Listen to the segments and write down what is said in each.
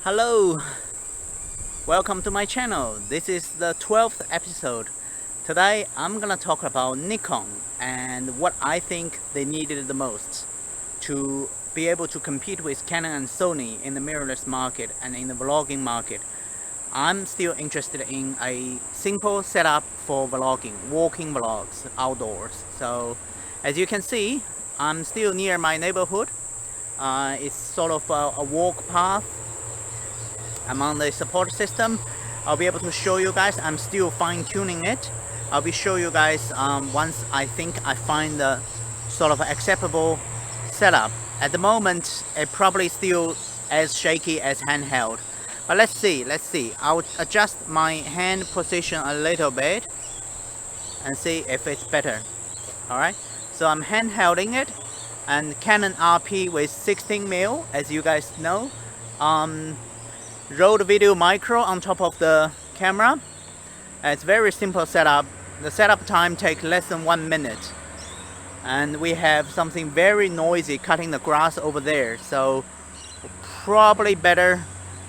Hello, welcome to my channel. This is the 12th episode. Today I'm gonna talk about Nikon and what I think they needed the most to be able to compete with Canon and Sony in the mirrorless market and in the vlogging market. I'm still interested in a simple setup for vlogging, walking vlogs outdoors. So as you can see, I'm still near my neighborhood. It's sort of a walk path among the support system. I'll be able to show you guys. I'm still fine-tuning it. I'll be show you guys once I think I find the sort of acceptable setup. At the moment it probably still as shaky as handheld, but let's see. I'll adjust my hand position a little bit and see if it's better. Alright, so I'm handhelding it, and Canon RP with 16mm, as you guys know. Rode video micro on top of the camera. It's very simple setup. The setup time takes less than 1 minute, and we have something very noisy cutting the grass over there, so probably better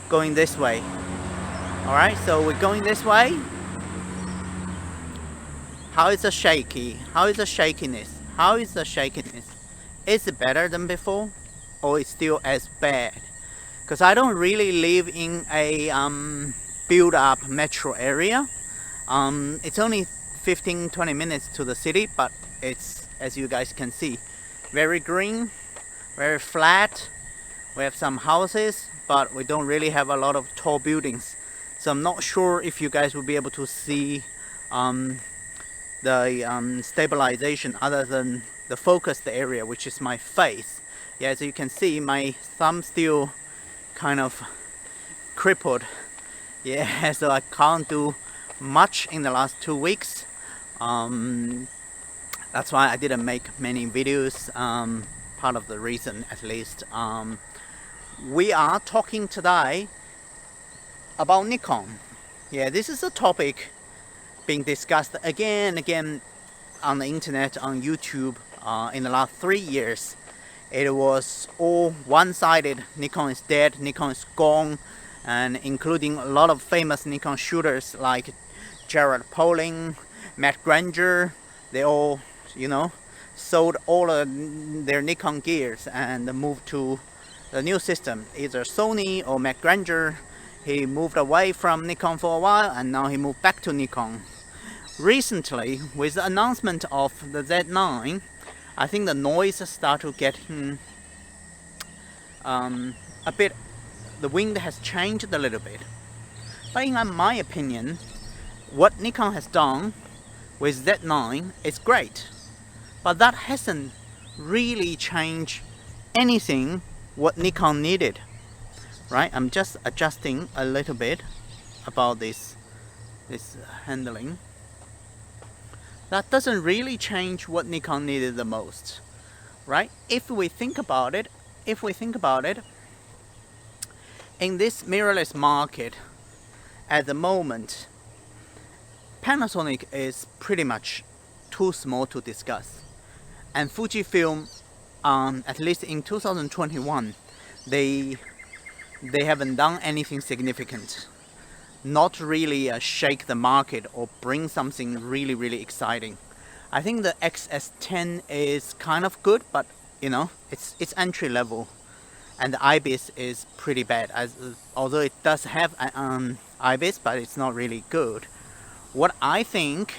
going this way. Alright, so we're going this way. How is the shaky? How is the shakiness? How is the shakiness? Is it better than before, or it's still as bad? Because I don't really live in a build-up metro area. It's only 15-20 minutes to the city, but it's, as you guys can see, very green, very flat. We have some houses, but we don't really have a lot of tall buildings. So I'm not sure if you guys will be able to see the stabilization other than the focused area, which is my face. Yeah, as you can see, my thumb still kind of crippled. Yeah, so I can't do much in the last 2 weeks. That's why I didn't make many videos, part of the reason at least. We are talking today about Nikon. Yeah, this is a topic being discussed again and again on the internet, on YouTube, in the last 3 years. It was all one-sided. Nikon is dead, Nikon is gone, and including a lot of famous Nikon shooters like Jared Polin, Matt Granger. They all, sold all their Nikon gears and moved to the new system, either Sony or Matt Granger. He moved away from Nikon for a while, and now he moved back to Nikon. Recently, with the announcement of the Z9, I think the noise started getting a bit, the wind has changed a little bit. But in my opinion, what Nikon has done with Z9 is great. But that hasn't really changed anything what Nikon needed. Right? I'm just adjusting a little bit about this handling. That doesn't really change what Nikon needed the most, right? If we think about it, in this mirrorless market at the moment, Panasonic is pretty much too small to discuss, and Fujifilm, at least in 2021, they haven't done anything significant. Not really shake the market or bring something really exciting. I think the XS10 is kind of good, but it's entry level, and the IBIS is pretty bad. Although it does have an IBIS, but it's not really good. What I think,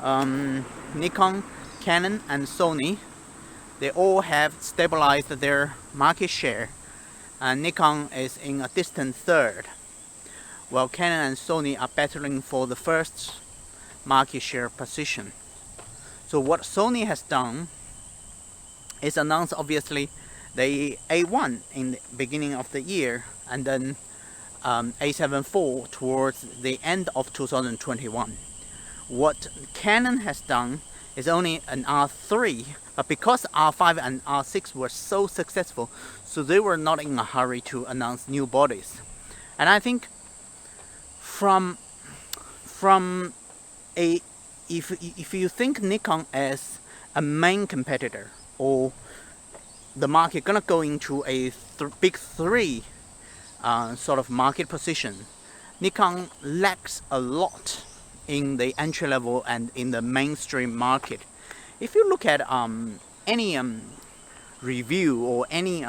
Nikon, Canon, and Sony, they all have stabilized their market share, and Nikon is in a distant third, while Canon and Sony are battling for the first market share position. So what Sony has done is announced obviously the A1 in the beginning of the year, and then A7 IV towards the end of 2021. What Canon has done is only an R3, but because R5 and R6 were so successful, so they were not in a hurry to announce new bodies. And I think if you think Nikon as a main competitor, or the market gonna go into a big three sort of market position. Nikon lacks a lot in the entry level and in the mainstream market. If you look at any review or any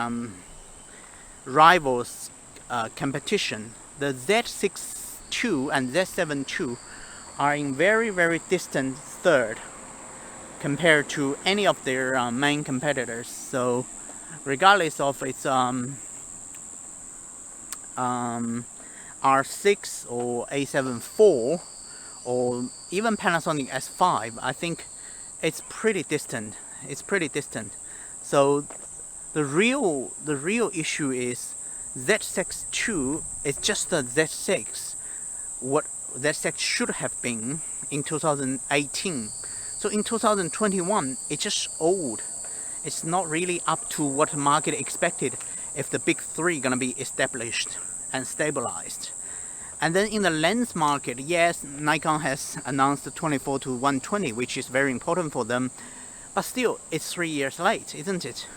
rivals competition, the Z6 II and Z7 II are in very distant third compared to any of their main competitors. So regardless of its R6 or A7 IV or even Panasonic S5, I think it's pretty distant. So the real issue is Z6 II is just a Z6, what Z6 should have been in 2018. So in 2021, it's just old. It's not really up to what the market expected if the big three gonna be established and stabilized. And then in the lens market, yes, Nikon has announced the 24 to 120, which is very important for them, but still, it's 3 years late, isn't it?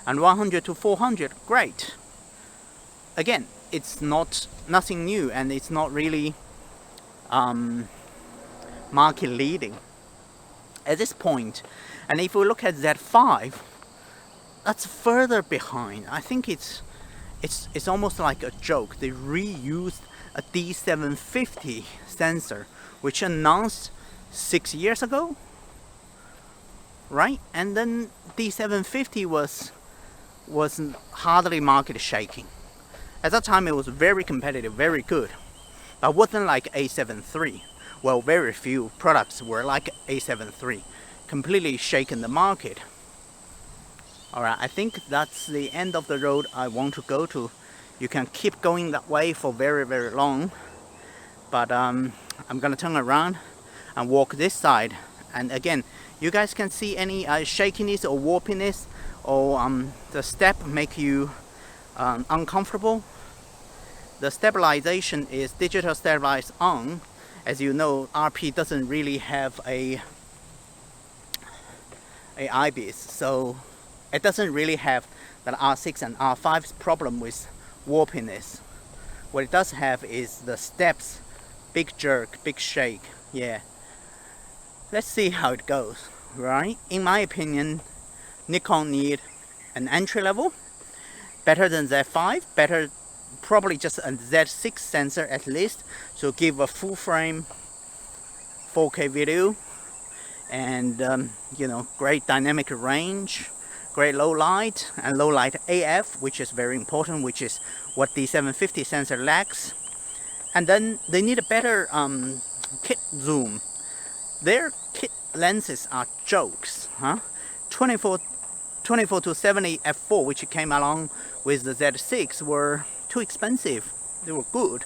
And 100 to 400, great. Again, it's nothing new, and it's not really market leading at this point. And if we look at Z5, that's further behind. I think it's almost like a joke. They reused a D750 sensor, which announced 6 years ago, right? And then D750 was hardly market shaking. At that time, it was very competitive, very good, but wasn't like A7 III. Well, very few products were like A7 III, completely shaken the market. Alright, I think that's the end of the road I want to go to. You can keep going that way for very long, but I'm gonna turn around and walk this side. And again, you guys can see any shakiness or warpiness or the step make you uncomfortable. The stabilization is digital stabilize on. As you know, RP doesn't really have a IBIS, so it doesn't really have that R6 and R5's problem with warpiness. What it does have is the steps, big jerk, big shake. Yeah, let's see how it goes, right? In my opinion, Nikon need an entry level, better than Z5, better probably just a Z6 sensor at least, so give a full frame 4K video and you know, great dynamic range, great low light and low light AF, which is very important, which is what the 750 sensor lacks. And then they need a better kit zoom. Their kit lenses are jokes, huh? 24 to 70 f4, which came along with the Z6, were too expensive. They were good,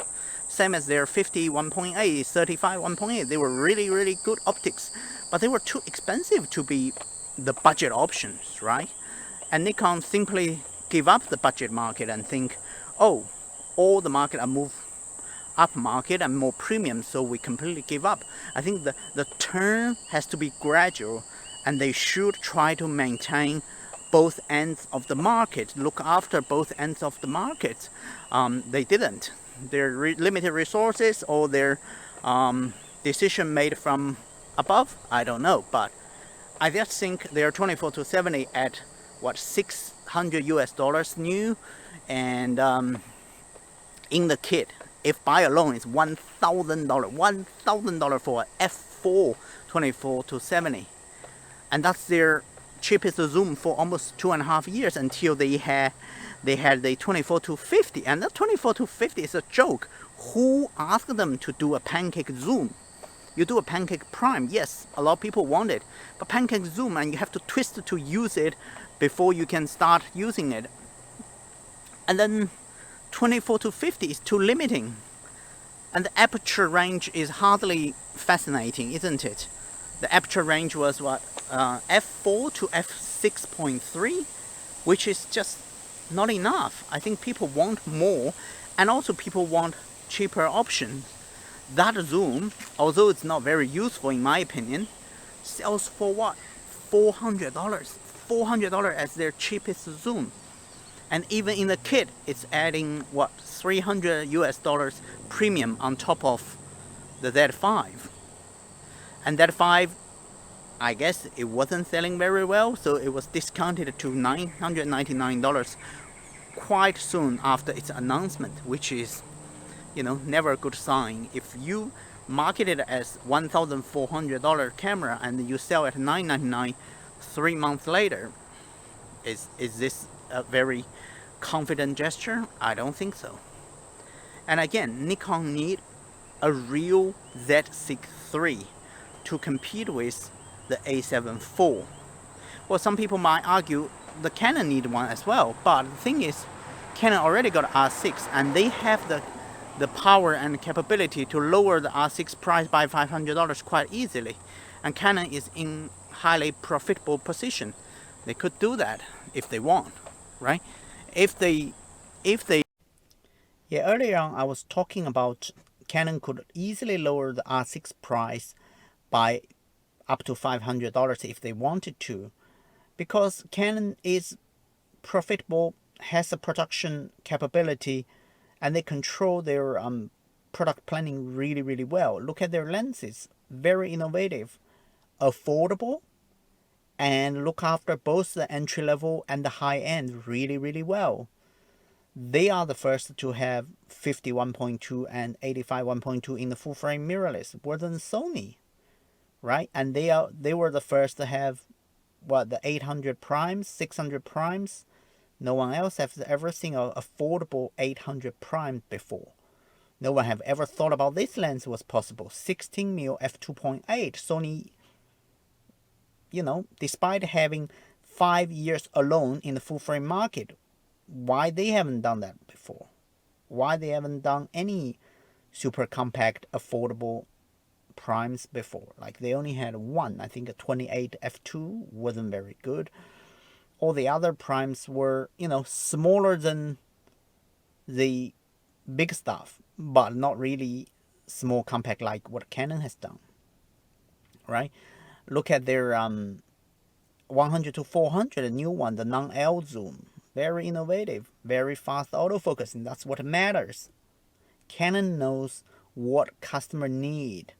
same as their 50 1.8, 35 1.8. They were really good optics, but they were too expensive to be the budget options, right? And Nikon simply give up the budget market and think, oh, all the market are move up market and more premium, so we completely give up. I think the turn has to be gradual, and they should try to maintain both ends of the market, look after both ends of the market. They didn't. Their limited resources or their decision made from above, I don't know, but I just think their 24 to 70 at what, $600 US new, and in the kit, if buy alone is $1,000 for a f4 24 to 70, and that's their cheapest zoom for almost 2.5 years until they had the 24 to 50, and that 24 to 50 is a joke. Who asked them to do a pancake zoom? You do a pancake prime, yes, a lot of people want it, but pancake zoom, and you have to twist to use it before you can start using it. And then 24 to 50 is too limiting, and the aperture range is hardly fascinating, isn't it? The aperture range was what, f4 to f6.3, which is just not enough. I think people want more, and also people want cheaper options. That zoom, although it's not very useful in my opinion, sells for what? $400. $400 as their cheapest zoom. And even in the kit, it's adding what, $300 premium on top of the Z5. And Z5, I guess it wasn't selling very well, so it was discounted to $999 quite soon after its announcement, which is, never a good sign. If you market it as $1,400 camera and you sell at $999 3 months later, is this a very confident gesture? I don't think so. And again, Nikon need a real Z6 III to compete with the A7 IV. Well, some people might argue the Canon need one as well, but the thing is, Canon already got R6 and they have the power and capability to lower the R6 price by $500 quite easily. And Canon is in highly profitable position. They could do that if they want, right? If they Yeah, earlier on I was talking about Canon could easily lower the R6 price by up to $500 if they wanted to, because Canon is profitable, has a production capability, and they control their product planning really, really well. Look at their lenses, very innovative, affordable, and look after both the entry level and the high end really, really well. They are the first to have 50-1.2 and 85-1.2 in the full frame mirrorless, more than Sony, right? And they were the first to have the 800 primes, 600 primes. No one else has ever seen an affordable 800 prime before. No one have ever thought about this lens was possible. 16mm f2.8. Sony, despite having 5 years alone in the full frame market, why they haven't done that before? Why they haven't done any super compact affordable primes before? Like they only had one, I think a 28 f2 wasn't very good. All the other primes were, smaller than the big stuff, but not really small compact like what Canon has done, right? Look at their 100-400, the new one, the non-L zoom. Very innovative, very fast autofocus, and that's what matters. Canon knows what customer need.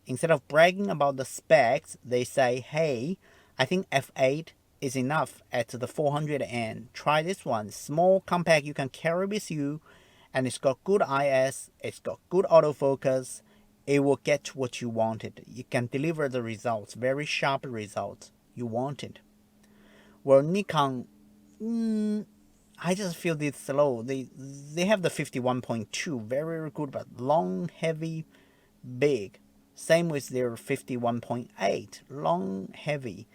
Instead of bragging about the specs, they say, hey, I think f8 is enough at the 400 end. Try this one. Small, compact, you can carry with you, and it's got good IS, it's got good autofocus. It will get what you wanted. You can deliver the results, very sharp results you wanted. Well, Nikon, I just feel it's slow. They have the 51.2, very good, but long, heavy, big. Same with their 51.8, long, heavy.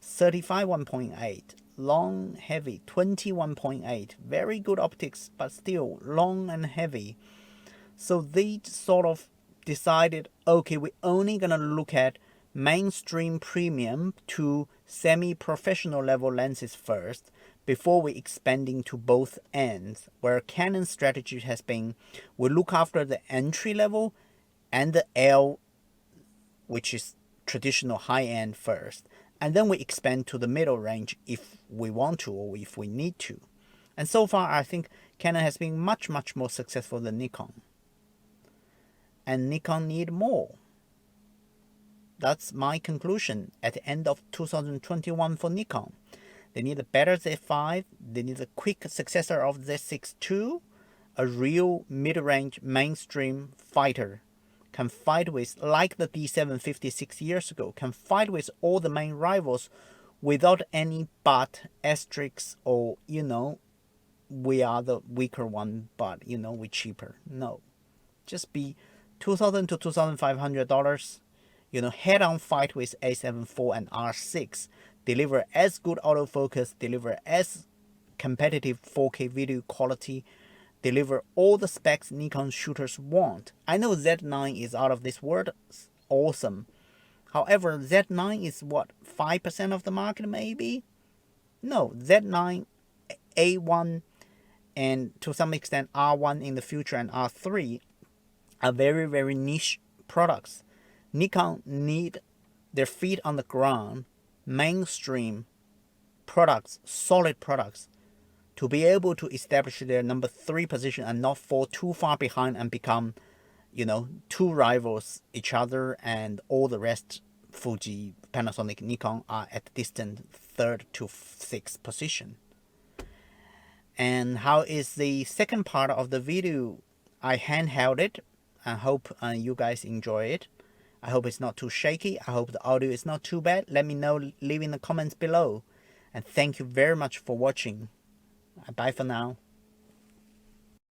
35 1.8, long, heavy. 21.8, very good optics, but still long and heavy. So they sort of decided, okay, we're only gonna look at mainstream premium to semi-professional level lenses first before we expanding to both ends, where Canon's strategy has been, we look after the entry level and the L, which is traditional high end first, and then we expand to the middle range if we want to or if we need to. And so far, I think Canon has been much, much more successful than Nikon. And Nikon need more. That's my conclusion at the end of 2021 for Nikon. They need a better Z5. They need a quick successor of Z6 II, a real mid-range mainstream fighter. Can fight with, like the D7 56 years ago, can fight with all the main rivals without any but, asterisks, or, we are the weaker one, but, we're cheaper. No. Just be $2,000 to $2,500, head-on fight with A7 IV and R6. Deliver as good autofocus, deliver as competitive 4K video quality, deliver all the specs Nikon shooters want. I know Z9 is out of this world, awesome. However, Z9 is what, 5% of the market maybe? No, Z9, A1, and to some extent R1 in the future and R3 are very, very niche products. Nikon need their feet on the ground, mainstream products, solid products, to be able to establish their number 3 position and not fall too far behind and become, two rivals each other, and all the rest, Fuji, Panasonic, Nikon, are at distant 3rd to 6th position. And how is the second part of the video? I handheld it. I hope you guys enjoy it. I hope it's not too shaky. I hope the audio is not too bad. Let me know, leave in the comments below. And thank you very much for watching. Bye for now.